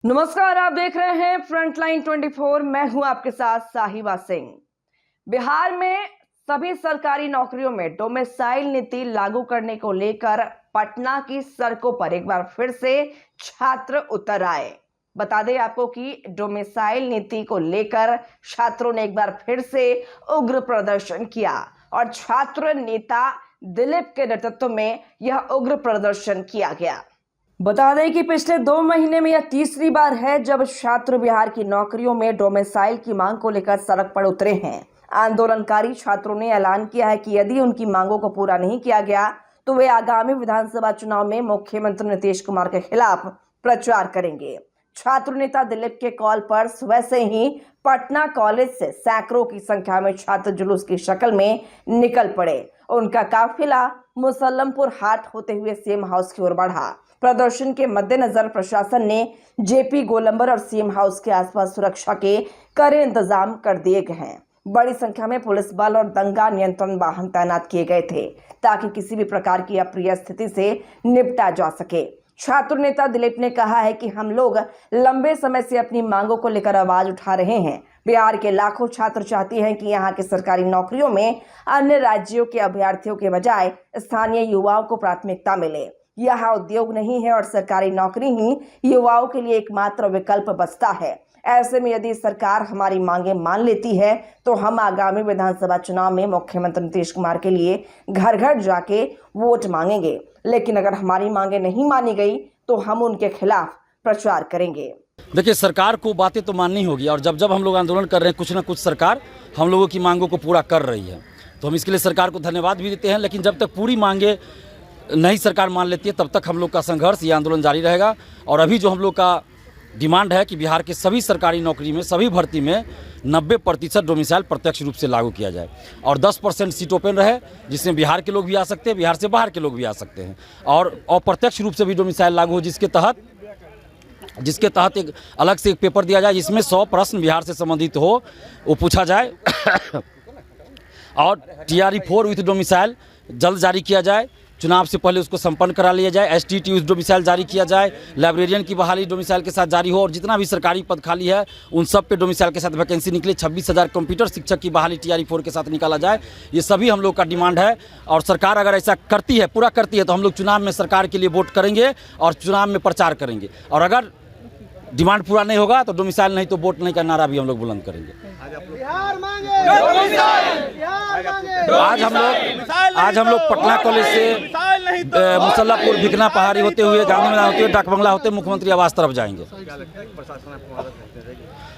नमस्कार, आप देख रहे हैं फ्रंटलाइन 24। मैं हूं आपके साथ साहिबा सिंह। बिहार में सभी सरकारी नौकरियों में डोमिसाइल नीति लागू करने को लेकर पटना की सड़कों पर एक बार फिर से छात्र उतर आए। बता दें आपको कि डोमिसाइल नीति को लेकर छात्रों ने एक बार फिर से उग्र प्रदर्शन किया और छात्र नेता दिलीप के नेतृत्व में यह उग्र प्रदर्शन किया गया। बता दें कि पिछले 2 महीने में यह तीसरी बार है जब छात्र बिहार की नौकरियों में डोमिसाइल की मांग को लेकर सड़क पर उतरे हैं। आंदोलनकारी छात्रों ने ऐलान किया है कि यदि उनकी मांगों को पूरा नहीं किया गया तो वे आगामी विधानसभा चुनाव में मुख्यमंत्री नीतीश कुमार के खिलाफ प्रचार करेंगे। छात्र नेता दिलीप के कॉल पर सुबह से ही पटना कॉलेज से सैकड़ों की संख्या में छात्र जुलूस की शक्ल में निकल पड़े। उनका काफिला मुसल्लमपुर हाट होते हुए सीएम हाउस की ओर बढ़ा। प्रदर्शन के मद्देनजर प्रशासन ने जेपी गोलंबर और सीएम हाउस के आसपास सुरक्षा के कड़े इंतजाम कर दिए गए हैं। बड़ी संख्या में पुलिस बल और दंगा नियंत्रण वाहन तैनात किए गए थे ताकि किसी भी प्रकार की अप्रिय स्थिति से निपटा जा सके। छात्र नेता दिलीप ने कहा है कि हम लोग लंबे समय से अपनी मांगों को लेकर आवाज उठा रहे हैं। बिहार के लाखों छात्र चाहते हैं कि यहाँ की सरकारी नौकरियों में अन्य राज्यों के अभ्यर्थियों के बजाय स्थानीय युवाओं को प्राथमिकता मिले। यहाँ उद्योग नहीं है और सरकारी नौकरी ही युवाओं के लिए एकमात्र विकल्प बचता है। ऐसे में यदि सरकार हमारी मांगे मान लेती है तो हम आगामी विधानसभा चुनाव में मुख्यमंत्री नीतीश कुमार के लिए घर घर जाके वोट मांगेंगे। लेकिन अगर हमारी मांगे नहीं मानी गई तो हम उनके खिलाफ प्रचार करेंगे। देखिए, सरकार को बातें तो माननी होगी और जब जब हम लोग आंदोलन कर रहे हैं कुछ ना कुछ सरकार हम लोगों की मांगों को पूरा कर रही है, तो हम इसके लिए सरकार को धन्यवाद भी देते हैं। लेकिन जब तक पूरी मांगे नहीं सरकार मान लेती है तब तक हम लोग का संघर्ष, ये आंदोलन जारी रहेगा। और अभी जो हम लोग का डिमांड है कि बिहार के सभी सरकारी नौकरी में, सभी भर्ती में 90% डोमिसाइल प्रत्यक्ष रूप से लागू किया जाए और 10% सीट ओपन रहे, जिसमें बिहार के लोग भी आ सकते हैं, बिहार से बाहर के लोग भी आ सकते हैं। और अप्रत्यक्ष रूप से भी डोमिसाइल लागू हो, जिसके तहत एक अलग से एक पेपर दिया जाए जिसमें 100 प्रश्न बिहार से संबंधित हो, वो पूछा जाए। और TRE-4 विथ डोमिसाइल जल्द जारी किया जाए, चुनाव से पहले उसको संपन्न करा लिया जाए। STT विथ डोमिसाइल जारी किया जाए, लाइब्रेरियन की बहाली डोमिसाइल के साथ जारी हो और जितना भी सरकारी पद खाली है उन सब पे डोमिसाइल के साथ वैकेंसी निकले। 26,000 कंप्यूटर शिक्षक की बहाली TRE-4 के साथ निकाला जाए। ये सभी हम लोग का डिमांड है और सरकार अगर ऐसा करती है, पूरा करती है, तो हम लोग चुनाव में सरकार के लिए वोट करेंगे और चुनाव में प्रचार करेंगे। और अगर डिमांड पूरा नहीं होगा तो डोमिसाइल नहीं तो वोट नहीं का नारा भी हम लोग बुलंद करेंगे। आज हम लोग पटना कॉलेज से मुसल्लापुर, भिकना पहाड़ी होते हुए, गांधी मैदान होते हुए, डाक बंगला होते मुख्यमंत्री आवास तरफ जाएंगे।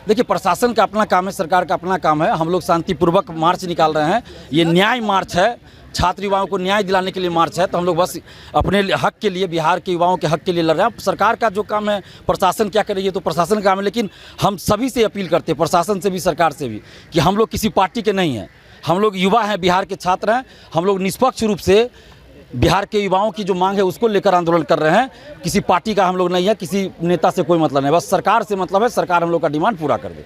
देखिए, प्रशासन का अपना काम है, सरकार का अपना काम है। हम लोग शांतिपूर्वक मार्च निकाल रहे हैं। ये न्याय मार्च है, छात्र युवाओं को न्याय दिलाने के लिए मार्च है। तो हम लोग बस अपने हक के लिए, बिहार के युवाओं के हक के लिए लड़ रहे हैं। सरकार का जो काम है, प्रशासन क्या करे, ये तो प्रशासन का काम है। लेकिन हम सभी से अपील करते हैं, प्रशासन से भी, सरकार से भी, कि हम लोग किसी पार्टी के नहीं हैं। हम लोग युवा हैं, बिहार के छात्र हैं। हम लोग निष्पक्ष रूप से बिहार के युवाओं की जो मांग है उसको लेकर आंदोलन कर रहे हैं। किसी पार्टी का हम लोग नहीं है, किसी नेता से कोई मतलब नहीं, बस सरकार से मतलब है। सरकार हम लोग का डिमांड पूरा कर दे।